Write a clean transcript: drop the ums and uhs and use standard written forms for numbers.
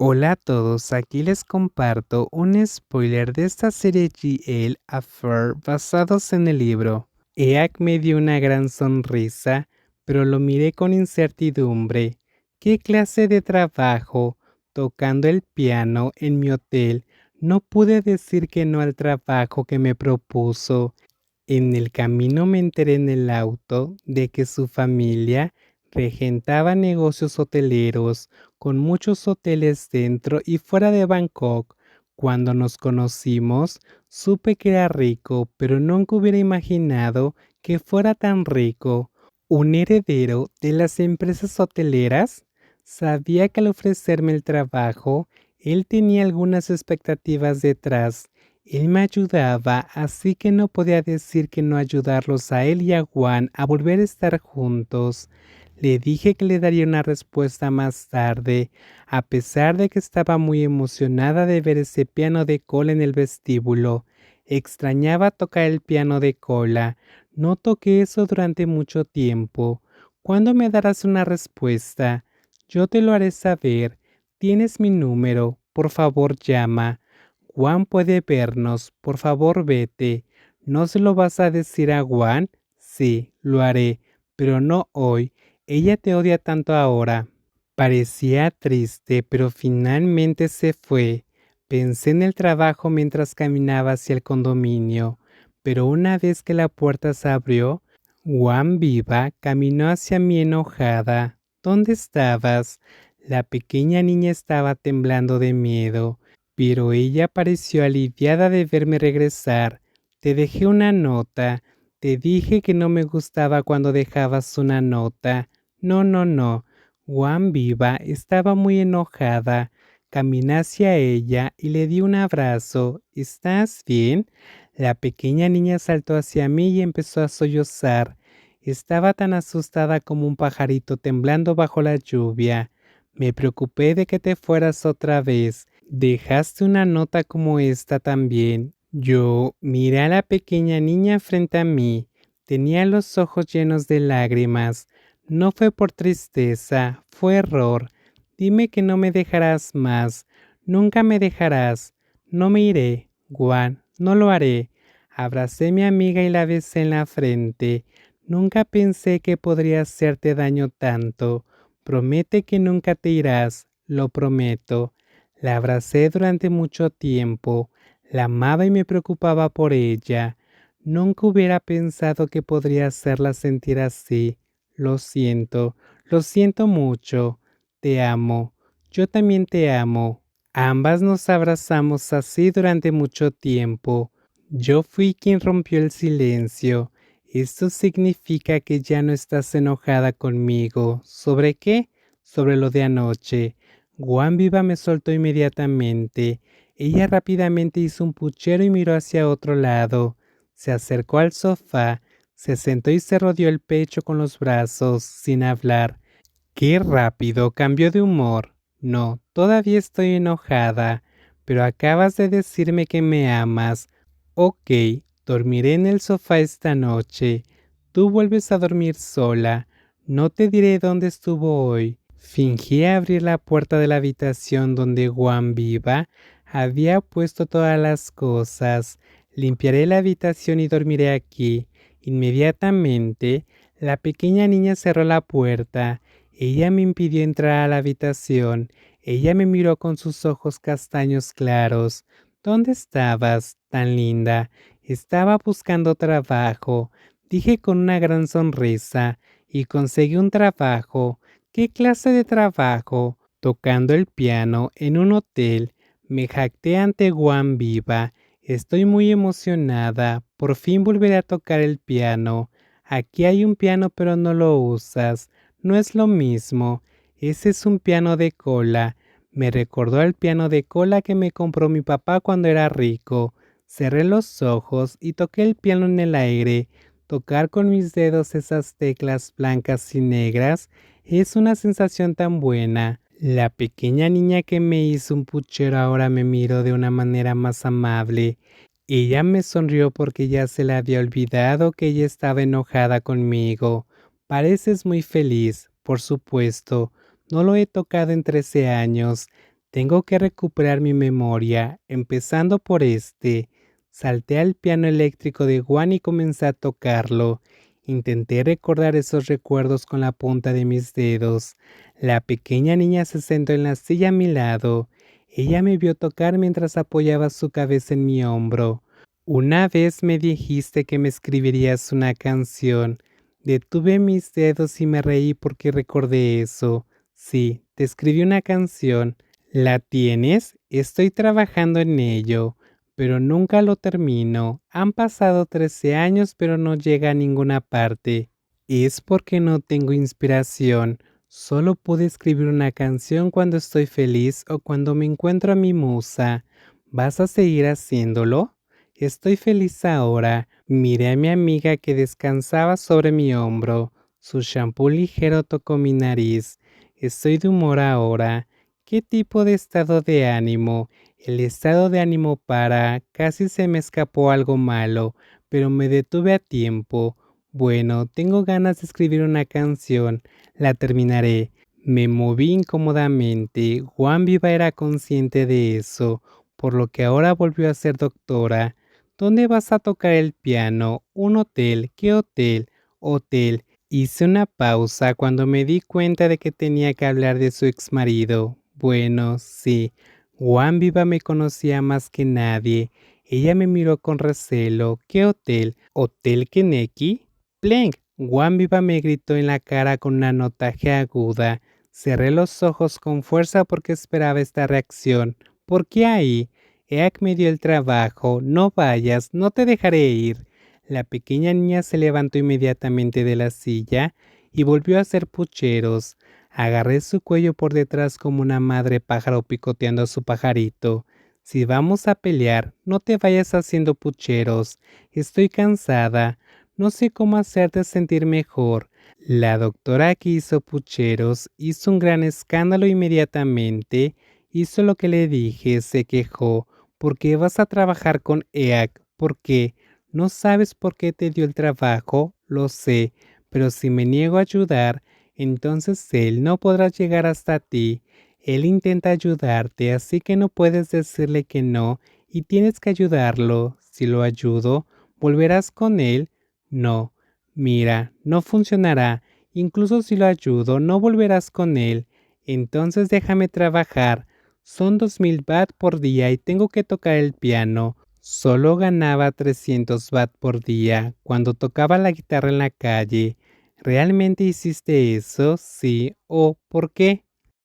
Hola a todos, aquí les comparto un spoiler de esta serie GL Affair basados en el libro. Eak me dio una gran sonrisa, pero lo miré con incertidumbre. ¿Qué clase de trabajo? Tocando el piano en mi hotel, no pude decir que no al trabajo que me propuso. En el camino me enteré en el auto de que su familia regentaba negocios hoteleros con muchos hoteles dentro y fuera de Bangkok. Cuando nos conocimos, supe que era rico, pero nunca hubiera imaginado que fuera tan rico. ¿Un heredero de las empresas hoteleras? Sabía que al ofrecerme el trabajo, él tenía algunas expectativas detrás. Él me ayudaba, así que no podía decir que no ayudarlos a él y a Juan a volver a estar juntos. Le dije que le daría una respuesta más tarde, a pesar de que estaba muy emocionada de ver ese piano de cola en el vestíbulo. Extrañaba tocar el piano de cola. No toqué eso durante mucho tiempo. ¿Cuándo me darás una respuesta? Yo te lo haré saber. Tienes mi número. Por favor, llama. Juan puede vernos. Por favor, vete. ¿No se lo vas a decir a Juan? Sí, lo haré, pero no hoy. Ella te odia tanto ahora. Parecía triste, pero finalmente se fue. Pensé en el trabajo mientras caminaba hacia el condominio, pero una vez que la puerta se abrió, Juan Viva caminó hacia mí enojada. ¿Dónde estabas? La pequeña niña estaba temblando de miedo, pero ella pareció aliviada de verme regresar. Te dejé una nota. Te dije que no me gustaba cuando dejabas una nota. No, no, no. Juan Viva estaba muy enojada. Caminé hacia ella y le di un abrazo. ¿Estás bien? La pequeña niña saltó hacia mí y empezó a sollozar. Estaba tan asustada como un pajarito temblando bajo la lluvia. Me preocupé de que te fueras otra vez. Dejaste una nota como esta también. Yo miré a la pequeña niña frente a mí. Tenía los ojos llenos de lágrimas. No fue por tristeza, fue error. Dime que no me dejarás más. Nunca me dejarás. No me iré, Juan, no lo haré. Abracé a mi amiga y la besé en la frente. Nunca pensé que podría hacerte daño tanto. Promete que nunca te irás, lo prometo. La abracé durante mucho tiempo. La amaba y me preocupaba por ella. Nunca hubiera pensado que podría hacerla sentir así. Lo siento mucho. Te amo. Yo también te amo. Ambas nos abrazamos así durante mucho tiempo. Yo fui quien rompió el silencio. Esto significa que ya no estás enojada conmigo. ¿Sobre qué? Sobre lo de anoche. Juan Viva me soltó inmediatamente. Ella rápidamente hizo un puchero y miró hacia otro lado. Se acercó al sofá, se sentó y se rodeó el pecho con los brazos, sin hablar. ¡Qué rápido! Cambió de humor. No, todavía estoy enojada, pero acabas de decirme que me amas. Ok, dormiré en el sofá esta noche. Tú vuelves a dormir sola. No te diré dónde estuvo hoy. Fingí abrir la puerta de la habitación donde Juan Viva había puesto todas las cosas. Limpiaré la habitación y dormiré aquí. Inmediatamente, la pequeña niña cerró la puerta. Ella me impidió entrar a la habitación. Ella me miró con sus ojos castaños claros. ¿Dónde estabas, tan linda? Estaba buscando trabajo, dije con una gran sonrisa, y conseguí un trabajo. ¿Qué clase de trabajo? Tocando el piano en un hotel. Me jacté ante Juan Viva. Estoy muy emocionada. Por fin volveré a tocar el piano. Aquí hay un piano pero no lo usas. No es lo mismo. Ese es un piano de cola. Me recordó al piano de cola que me compró mi papá cuando era rico. Cerré los ojos y toqué el piano en el aire. Tocar con mis dedos esas teclas blancas y negras es una sensación tan buena. La pequeña niña que me hizo un puchero ahora me miró de una manera más amable. Ella me sonrió porque ya se le había olvidado que ella estaba enojada conmigo. Pareces muy feliz, por supuesto. No lo he tocado en 13 años. Tengo que recuperar mi memoria, empezando por este. Salté al piano eléctrico de Juan y comencé a tocarlo. Intenté recordar esos recuerdos con la punta de mis dedos. La pequeña niña se sentó en la silla a mi lado. Ella me vio tocar mientras apoyaba su cabeza en mi hombro. Una vez me dijiste que me escribirías una canción. Detuve mis dedos y me reí porque recordé eso. Sí, te escribí una canción. ¿La tienes? Estoy trabajando en ello, pero nunca lo termino. Han pasado 13 años, pero no llega a ninguna parte. Es porque no tengo inspiración. Solo pude escribir una canción cuando estoy feliz o cuando me encuentro a mi musa. ¿Vas a seguir haciéndolo? Estoy feliz ahora. Miré a mi amiga que descansaba sobre mi hombro. Su champú ligero tocó mi nariz. Estoy de humor ahora. ¿Qué tipo de estado de ánimo? El estado de ánimo para... Casi se me escapó algo malo, pero me detuve a tiempo. Bueno, tengo ganas de escribir una canción. La terminaré. Me moví incómodamente. Juan Viva era consciente de eso, por lo que ahora volvió a ser doctora. ¿Dónde vas a tocar el piano? ¿Un hotel? ¿Qué hotel? Hotel. Hice una pausa cuando me di cuenta de que tenía que hablar de su exmarido. Bueno, sí, Juan Viva me conocía más que nadie. Ella me miró con recelo. ¿Qué hotel? ¿Hotel Keneki? ¡Plenk! Juan Viva me gritó en la cara con una notaje aguda. Cerré los ojos con fuerza porque esperaba esta reacción. ¿Por qué ahí? Eak me dio el trabajo. No vayas, no te dejaré ir. La pequeña niña se levantó inmediatamente de la silla y volvió a hacer pucheros. Agarré su cuello por detrás como una madre pájaro picoteando a su pajarito. Si vamos a pelear, no te vayas haciendo pucheros. Estoy cansada. No sé cómo hacerte sentir mejor. La doctora que hizo pucheros hizo un gran escándalo inmediatamente. Hizo lo que le dije, se quejó. ¿Por qué vas a trabajar con EAC? ¿Por qué? ¿No sabes por qué te dio el trabajo? Lo sé, pero si me niego a ayudar, entonces él no podrá llegar hasta ti. Él intenta ayudarte, así que no puedes decirle que no y tienes que ayudarlo. Si lo ayudo, ¿volverás con él? No. Mira, no funcionará. Incluso si lo ayudo, no volverás con él. Entonces déjame trabajar. Son 2000 baht por día y tengo que tocar el piano. Solo ganaba 300 baht por día cuando tocaba la guitarra en la calle. ¿Realmente hiciste eso? Sí. ¿O por qué?